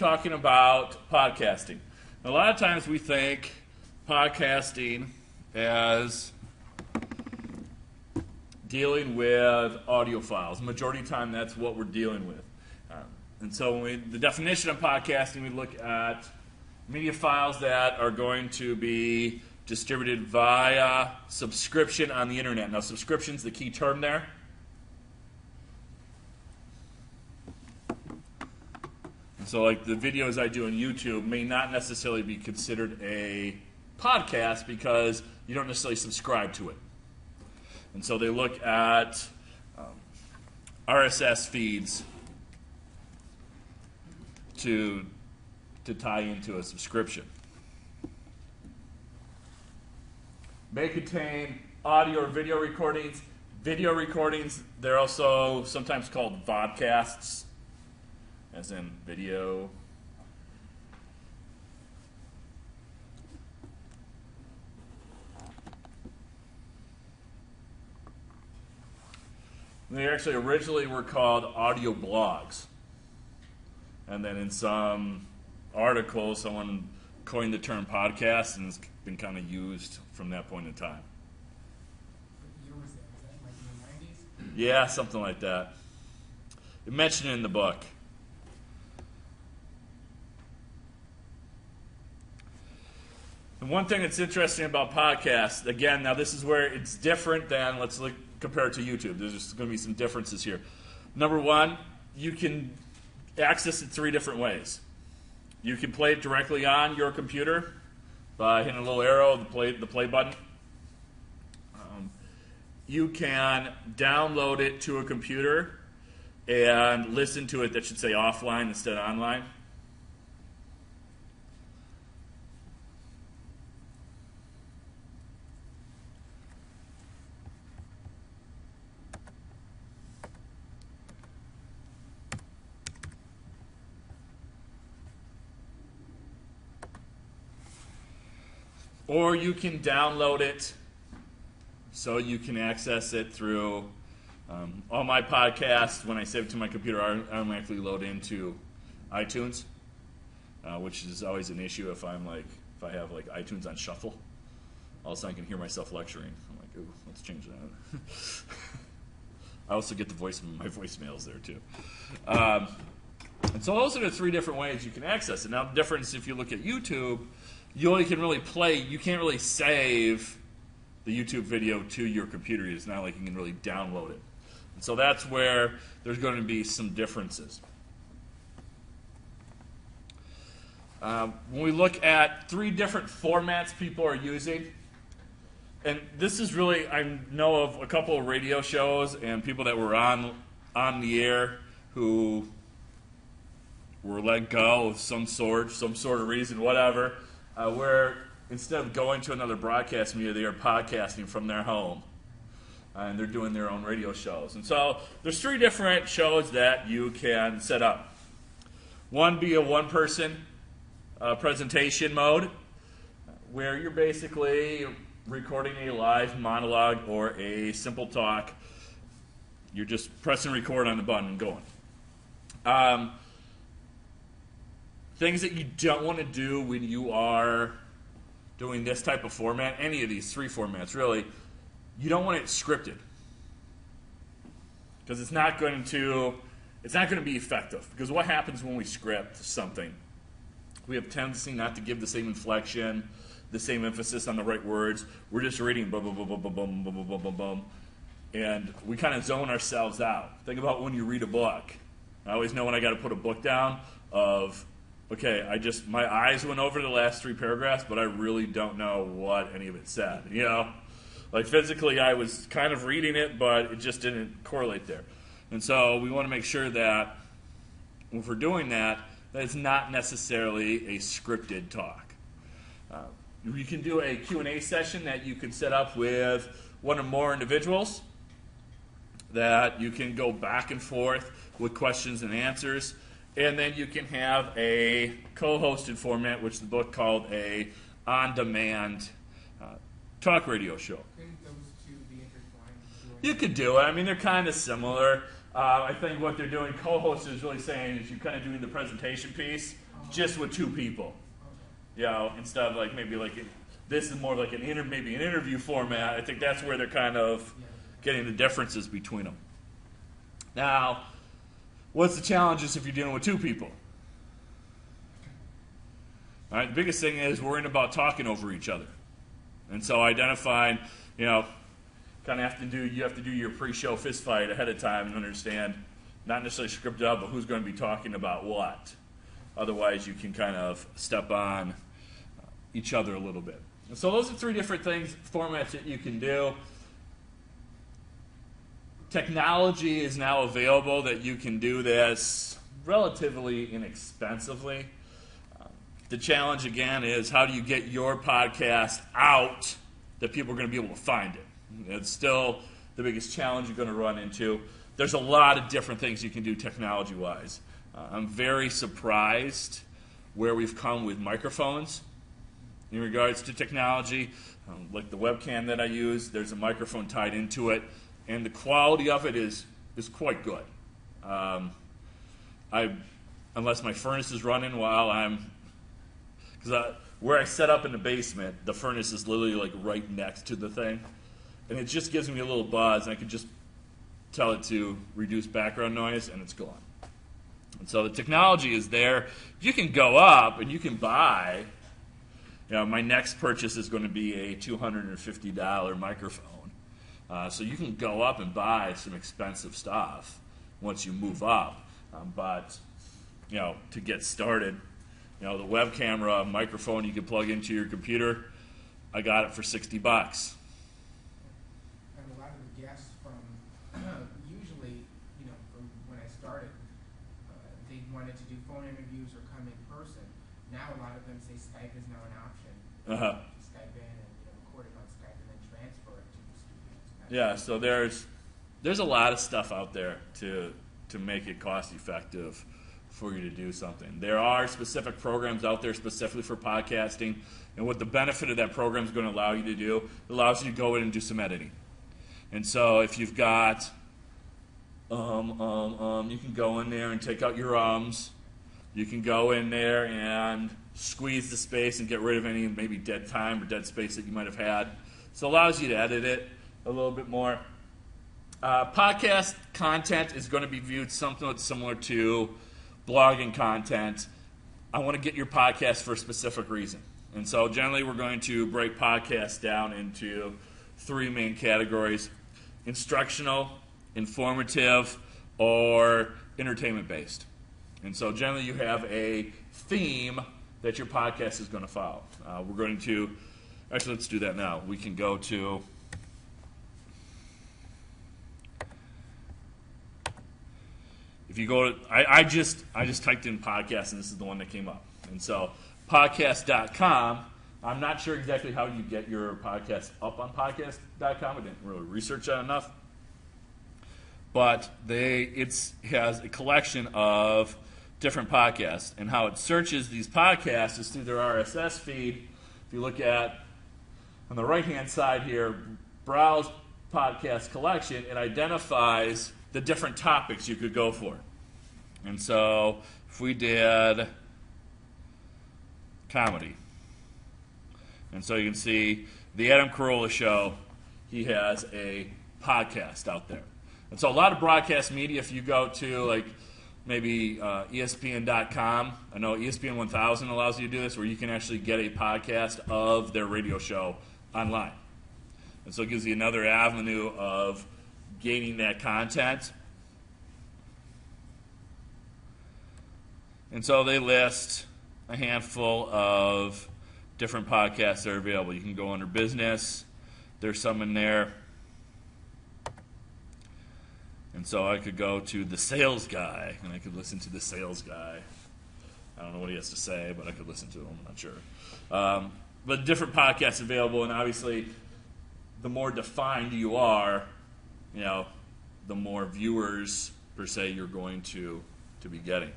talking about podcasting. A lot of times we think podcasting as dealing with audio files. Majority of the time, that's what we're dealing with. And so when the definition of podcasting, we look at media files that are going to be distributed via subscription on the internet. Now, subscription is the key term there. And so like the videos I do on YouTube may not necessarily be considered a podcast because you don't necessarily subscribe to it. And so they look at RSS feeds to tie into a subscription. May contain audio or video recordings. Video recordings, they're also sometimes called vodcasts, as in video. They actually originally were called audio blogs. And then in some articles, someone coined the term podcast, and it's been kind of used from that point in time. What year was that? Was that like in the 90s? Yeah, something like that. You mentioned it in the book. And one thing that's interesting about podcasts, again, now this is where it's different than, let's look, compare it to YouTube. There's just going to be some differences here. Number one, you can access it 3 different ways. You can play it directly on your computer by hitting a little arrow, the play button. You can download it to a computer and listen to it, that should say offline instead of online. Or you can download it so you can access it through all my podcasts. When I save it to my computer, I automatically load into iTunes, which is always an issue if I have like iTunes on shuffle. All of a sudden I can hear myself lecturing. I'm like, ooh, let's change that. I also get my voicemails there too. And so those are the 3 different ways you can access it. Now the difference, if you look at YouTube, you only can really play, you can't really save the YouTube video to your computer. It's not like you can really download it. And so that's where there's going to be some differences. When we look at 3 different formats people are using, and this is really, I know of a couple of radio shows and people that were on the air who were let go of some sort of reason, whatever, where instead of going to another broadcast media, they are podcasting from their home. And they're doing their own radio shows. And so there's 3 different shows that you can set up. One be a one-person presentation mode, where you're basically recording a live monologue or a simple talk. You're just pressing record on the button and going. Things that you don't want to do when you are doing this type of format, any of these 3 formats really, you don't want it scripted, because it's not going to be effective. Because what happens when we script something? We have tendency not to give the same inflection, the same emphasis on the right words. We're just reading boom, boom, boom, boom, boom, boom, boom, boom, boom, boom, and we kind of zone ourselves out. Think about when you read a book. I always know when I got to put a book down of, okay, my eyes went over the last 3 paragraphs, but I really don't know what any of it said. You know, like physically I was kind of reading it, but it just didn't correlate there. And so we want to make sure that if we're doing that, that it's not necessarily a scripted talk. You can do a Q&A session that you can set up with one or more individuals, that you can go back and forth with questions and answers. And then you can have a co-hosted format, which the book called a on-demand talk radio show. Couldn't those 2 be intertwined? You could do it. I mean, they're kind of similar. I think what they're doing, co-host is really saying, is you're kind of doing the presentation piece, just with two people. You know, instead of like maybe like this is more like maybe an interview format. I think that's where they're kind of getting the differences between them. Now, what's the challenges if you're dealing with two people? All right, the biggest thing is worrying about talking over each other. And so identifying, you know, you have to do your pre-show fist fight ahead of time and understand, not necessarily scripted out, but who's going to be talking about what. Otherwise, you can kind of step on each other a little bit. And so those are three different formats that you can do. Technology is now available that you can do this relatively inexpensively. The challenge, again, is how do you get your podcast out that people are going to be able to find it? It's still the biggest challenge you're going to run into. There's a lot of different things you can do technology-wise. I'm very surprised where we've come with microphones in regards to technology. Like the webcam that I use, there's a microphone tied into it, and the quality of it is quite good. Unless my furnace is running while I'm... Because where I set up in the basement, the furnace is literally like right next to the thing. And it just gives me a little buzz, and I can just tell it to reduce background noise, and it's gone. And so the technology is there. You can go up and you can buy. You know, my next purchase is going to be a $250 microphone. So you can go up and buy some expensive stuff once you move up. But, you know, to get started, you know, the web camera microphone you can plug into your computer, I got it for $60. And a lot of the guests from, usually, you know, from when I started, they wanted to do phone interviews or come in person. Now a lot of them say Skype is now an option. Skype in and, you know, record it on Skype and then transfer it to the studio. Yeah, so there's a lot of stuff out there to make it cost effective for you to do something. There are specific programs out there specifically for podcasting, and what the benefit of that program is going to allow you to do, it allows you to go in and do some editing. And so if you've got you can go in there and take out your ums. You can go in there and squeeze the space and get rid of any maybe dead time or dead space that you might have had. So it allows you to edit it a little bit more. Podcast content is going to be viewed somewhat similar to blogging content. I want to get your podcast for a specific reason. And so generally we're going to break podcasts down into three main categories: instructional, informative, or entertainment-based. And so generally you have a theme that your podcast is going to follow. We're going to, actually let's do that now. We can go to, if you go to, I just typed in podcast and this is the one that came up. And so podcast.com, I'm not sure exactly how you get your podcast up on podcast.com. I didn't really research that enough. But it has a collection of different podcasts, and how it searches these podcasts is through their RSS feed. If you look at, on the right-hand side here, browse podcast collection, it identifies the different topics you could go for. And so if we did comedy, and so you can see the Adam Carolla Show, he has a podcast out there. And so a lot of broadcast media, if you go to like maybe ESPN.com, I know ESPN 1000 allows you to do this, where you can actually get a podcast of their radio show online. And so it gives you another avenue of gaining that content. And so they list a handful of different podcasts that are available. You can go under business. There's some in there. And so I could go to The Sales Guy, and I could listen to The Sales Guy. I don't know what he has to say, but I could listen to him. I'm not sure. But different podcasts available, and obviously the more defined you are, you know, the more viewers, per se, you're going to be getting.